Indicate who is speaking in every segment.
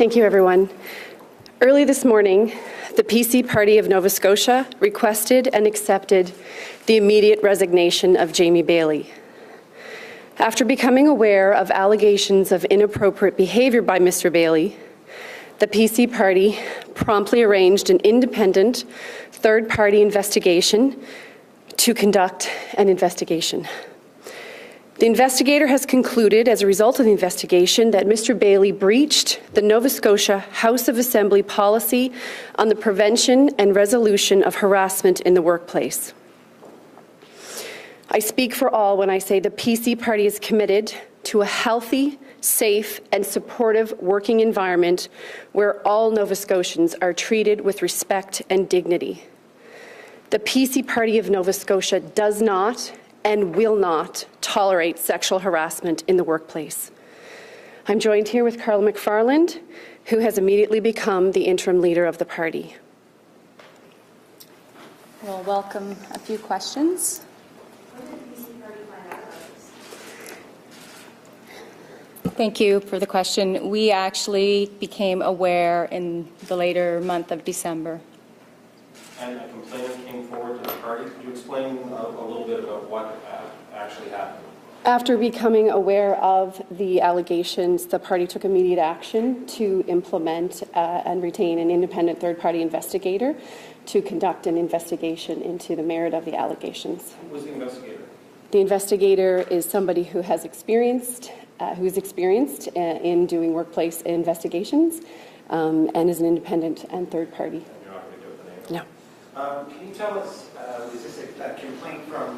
Speaker 1: Thank you, everyone. Early this morning, the PC Party of Nova Scotia requested and accepted the immediate resignation of Jamie Bailey. After becoming aware of allegations of inappropriate behaviour by Mr. Bailey, the PC Party promptly arranged an independent third-party investigation to conduct an investigation. The investigator has concluded, as a result of the investigation, that Mr. Bailey breached the Nova Scotia House of Assembly policy on the prevention and resolution of harassment in the workplace. I speak for all when I say the PC Party is committed to a healthy, safe, and supportive working environment where all Nova Scotians are treated with respect and dignity. The PC Party of Nova Scotia does not and will not tolerate sexual harassment in the workplace. I'm joined here with Carla McFarland, who has immediately become the interim leader of the party.
Speaker 2: We'll welcome a few questions. Thank you for the question. We actually became aware in the later month of December.
Speaker 3: And a complaint came forward to the party. Could you explain a little bit about what actually happened?
Speaker 1: After becoming aware of the allegations, the party took immediate action to implement and retain an independent third-party investigator to conduct an investigation into the merit of the allegations.
Speaker 3: Who was the investigator?
Speaker 1: The investigator is somebody who is experienced in doing workplace investigations and is an independent and third party.
Speaker 3: And you're not going to give the name?
Speaker 1: No.
Speaker 4: Can you tell us, is this a complaint from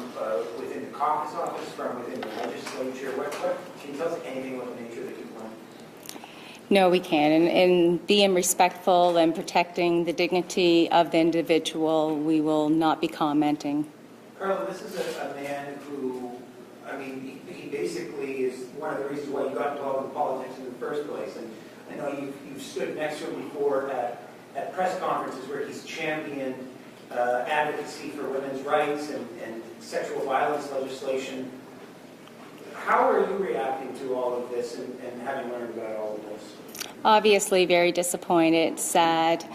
Speaker 4: within the caucus office, from within the legislature? Can you tell us anything about the nature of the complaint?
Speaker 2: No, we can't. And being respectful and protecting the dignity of the individual, we will not be commenting.
Speaker 4: Carla, this is a man who, I mean, he basically is one of the reasons why you got involved in politics in the first place. And I know you've stood next to him before at press conferences where he's championed advocacy for women's rights and sexual violence legislation. How are you reacting to all of this and having learned about all of this?
Speaker 2: Obviously very disappointed, sad.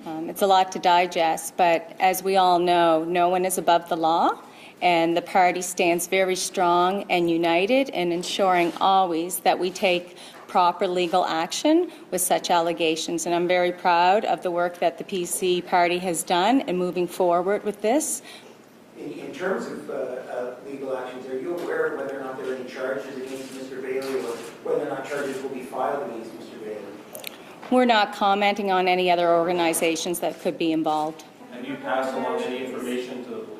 Speaker 2: It's a lot to digest, but as we all know, no one is above the law, and the party stands very strong and united in ensuring always that we take proper legal action with such allegations. And I'm very proud of the work that the PC Party has done in moving forward with this.
Speaker 4: In terms of legal actions, are you aware of whether or not there are any charges against Mr. Bailey or whether or not charges will be filed against Mr. Bailey?
Speaker 2: We're not commenting on any other organizations that could be involved.
Speaker 3: Have you passed along any information to the police?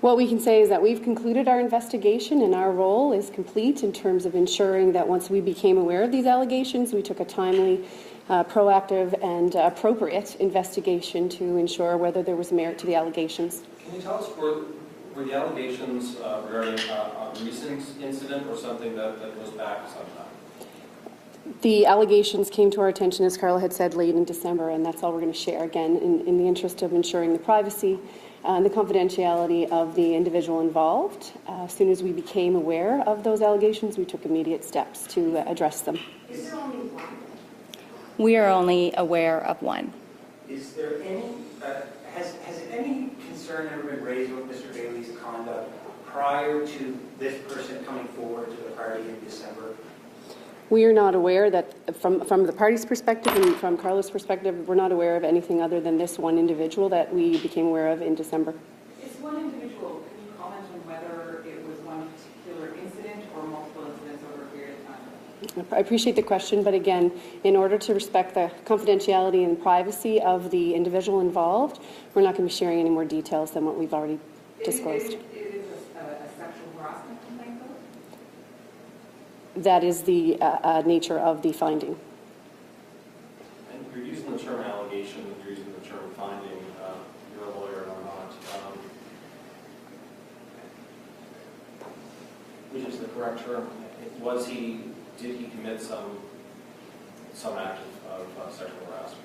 Speaker 1: What we can say is that we've concluded our investigation, and our role is complete in terms of ensuring that once we became aware of these allegations, we took a timely, proactive and appropriate investigation to ensure whether there was merit to the allegations.
Speaker 3: Can you tell us, were the allegations regarding a recent incident or something that goes back some time?
Speaker 1: The allegations came to our attention, as Carla had said, late in December, and that's all we're going to share, again, in the interest of ensuring the privacy and the confidentiality of the individual involved. As soon as we became aware of those allegations, we took immediate steps to address them.
Speaker 4: Is there only one?
Speaker 2: We are only aware of one.
Speaker 4: Is there any, has any concern ever been raised with Mr. Bailey's conduct prior to this person coming forward to the party in December?
Speaker 1: We are not aware that, from the party's perspective and from Carla's perspective, we're not aware of anything other than this one individual that we became aware of in December.
Speaker 5: It's one individual. Can you comment on whether it was one particular incident or multiple incidents over a period of time?
Speaker 1: I appreciate the question, but again, in order to respect the confidentiality and privacy of the individual involved, we're not going to be sharing any more details than what we've already disclosed.
Speaker 5: It is a sexual harassment complaint, though?
Speaker 1: That is the nature of the finding.
Speaker 3: And you're using the term allegation, you're using the term finding. You're a lawyer or not. Which is the correct term? Did he commit some act of sexual harassment?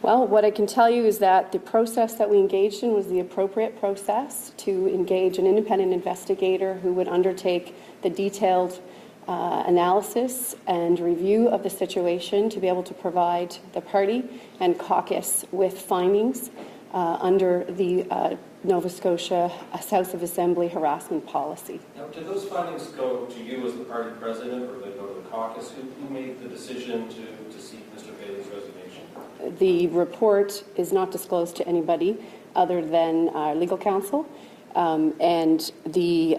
Speaker 1: Well, what I can tell you is that the process that we engaged in was the appropriate process to engage an independent investigator who would undertake the detailed analysis and review of the situation to be able to provide the party and caucus with findings under the Nova Scotia House of Assembly harassment policy.
Speaker 3: Now, did those findings go to you as the party president, or did they go to the caucus? Who made the decision to seek Mr. Bailey's resignation?
Speaker 1: The report is not disclosed to anybody other than our legal counsel, and the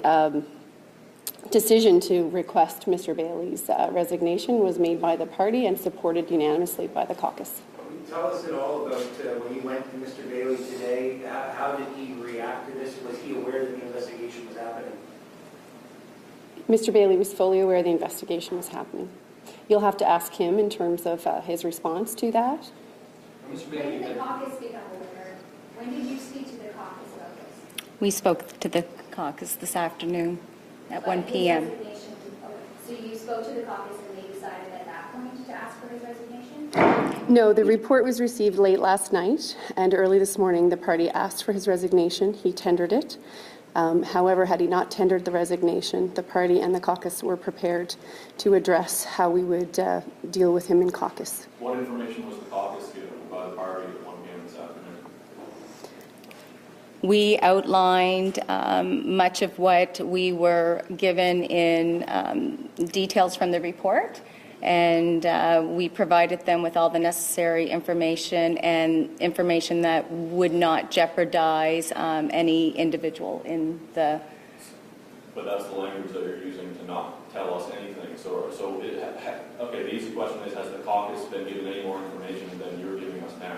Speaker 1: decision to request Mr. Bailey's resignation was made by the party and supported unanimously by the caucus.
Speaker 4: Can you tell us at all about when you went to Mr. Bailey today, how did he react to this? Was he aware that the investigation was happening?
Speaker 1: Mr. Bailey was fully aware the investigation was happening. You'll have to ask him in terms of his response to that.
Speaker 3: Mr.
Speaker 6: When
Speaker 3: Bailey,
Speaker 6: did the caucus become aware? When did you speak to the caucus about this?
Speaker 2: We spoke to the caucus this afternoon at
Speaker 6: But
Speaker 2: 1
Speaker 6: his
Speaker 2: p.m.
Speaker 6: resignation- So you spoke to the caucus and they decided at that point to ask for his resignation?
Speaker 1: No, the report was received late last night, and early this morning the party asked for his resignation. He tendered it. However, had he not tendered the resignation, the party and the caucus were prepared to address how we would deal with him in caucus.
Speaker 7: What information was the caucus given by the party at 1 p.m. this afternoon?
Speaker 2: We outlined much of what we were given in details from the report, and we provided them with all the necessary information and information that would not jeopardize any individual in the...
Speaker 7: But that's the language that you're using to not tell us anything. Okay, the easy question is, has the caucus been given any more information than you're giving us now?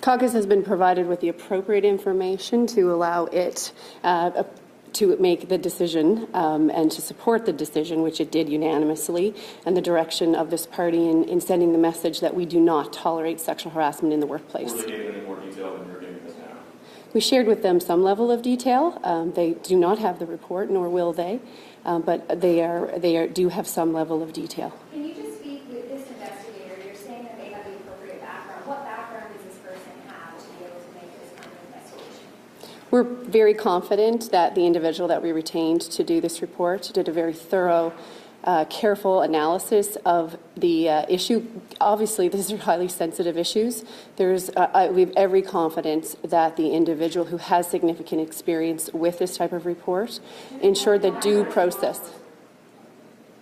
Speaker 1: Caucus has been provided with the appropriate information to allow it to make the decision and to support the decision, which it did unanimously, and the direction of this party in sending the message that we do not tolerate sexual harassment in the workplace.
Speaker 7: Were they given any more detail than you're giving us now?
Speaker 1: We shared with them some level of detail. They do not have the report, nor will they, but they do have some level of detail.
Speaker 6: Can you just speak with this investigator? You're saying that they have the appropriate background. What background does this person have to be able to make this kind of investigation?
Speaker 1: We're very confident that the individual that we retained to do this report did a very thorough, careful analysis of the issue. Obviously, these are highly sensitive issues. We have every confidence that the individual who has significant experience with this type of report ensured the due process.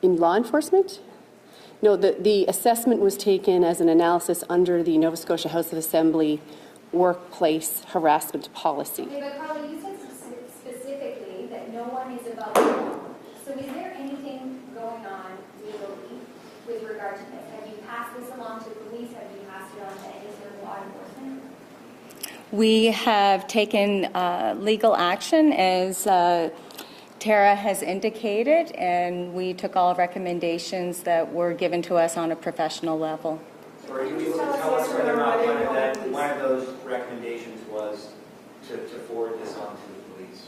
Speaker 1: In law enforcement? No, the assessment was taken as an analysis under the Nova Scotia House of Assembly workplace harassment policy.
Speaker 6: Okay, but Carly, you said specifically that no one is above the law. So is there anything going on legally with regard to this? Have you passed this along to police? Have you passed it on to any sort of law enforcement?
Speaker 2: We have taken legal action, as Tara has indicated, and we took all recommendations that were given to us on a professional level.
Speaker 4: So are you able to tell us whether or not one of those recommendations was to forward this on to the police?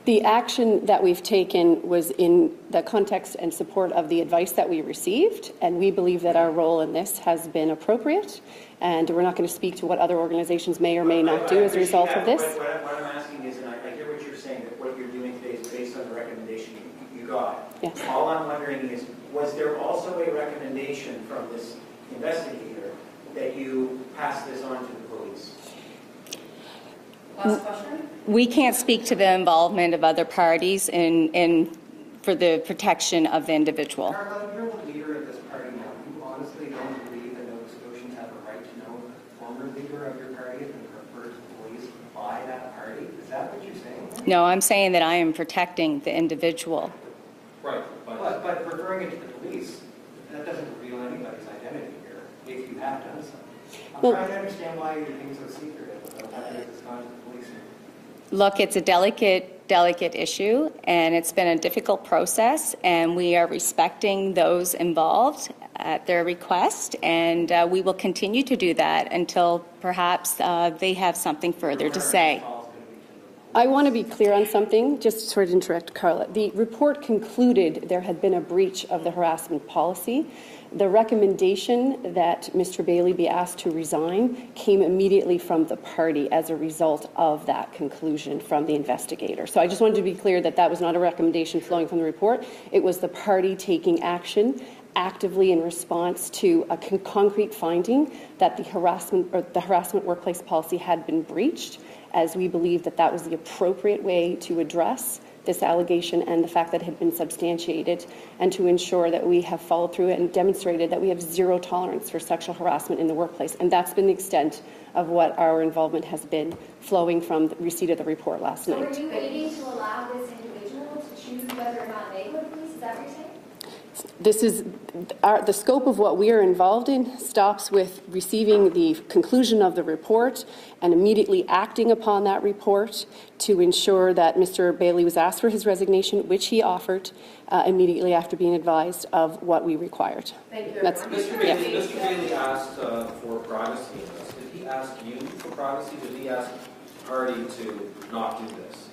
Speaker 1: The action that we've taken was in the context and support of the advice that we received, and we believe that our role in this has been appropriate, and we're not going to speak to what other organizations may or may not do as a result of this.
Speaker 4: What I'm asking is, and I hear what you're saying, that what you're doing today is based on the recommendation you got.
Speaker 1: Yes.
Speaker 4: All I'm wondering is, was there also a recommendation from this investigator that you pass this on to the police?
Speaker 5: Last question?
Speaker 2: We can't speak to the involvement of other parties for the protection of the individual.
Speaker 8: Carla, you're the leader of this party now. You honestly don't believe that Nova Scotians have a right to know the former leader of your party has been referred to police by that party? Is that what you're saying?
Speaker 2: No, I'm saying that I am protecting the individual.
Speaker 3: right,
Speaker 8: But referring it to the police, that doesn't reveal anybody's identity here, if you have done so. I'm trying to understand why you're being so secretive about whether it's gone to the police.
Speaker 2: Look, it's a delicate issue, and it's been a difficult process, and we are respecting those involved at their request, and we will continue to do that until perhaps they have something further to say.
Speaker 1: I want to be clear on something, just sort of interrupt Carla. The report concluded there had been a breach of the harassment policy. The recommendation that Mr. Bailey be asked to resign came immediately from the party as a result of that conclusion from the investigator. So I just wanted to be clear that that was not a recommendation flowing from the report. It was the party taking action actively in response to a concrete finding that the harassment workplace policy had been breached, as we believe that that was the appropriate way to address this allegation and the fact that it had been substantiated, and to ensure that we have followed through and demonstrated that we have zero tolerance for sexual harassment in the workplace. And that's been the extent of what our involvement has been, flowing from the receipt of the report last night.
Speaker 6: So were you waiting to allow this individual to choose whether or not they go to police? Is that what you're saying?
Speaker 1: This is the scope of what we are involved in stops with receiving the conclusion of the report and immediately acting upon that report to ensure that Mr. Bailey was asked for his resignation, which he offered immediately after being advised of what we required.
Speaker 5: Thank you.
Speaker 3: Mr. Bailey asked for privacy in this. Did he ask you for privacy? Did he ask the party to not do this?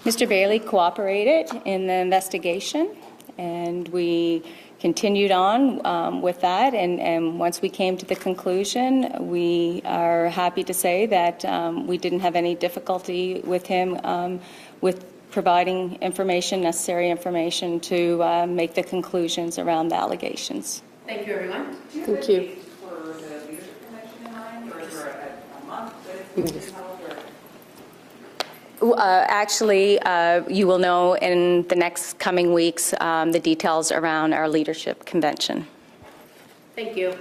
Speaker 2: Mr. Bailey cooperated in the investigation, and we continued on with that. And once we came to the conclusion, we are happy to say that we didn't have any difficulty with him with providing information, necessary information to make the conclusions around the allegations.
Speaker 5: Thank you, everyone. Do you have
Speaker 1: Thank
Speaker 5: a
Speaker 1: you.
Speaker 5: date for the leadership convention in mind, or is there a month that it's held?
Speaker 2: Actually, you will know in the next coming weeks the details around our leadership convention.
Speaker 5: Thank you.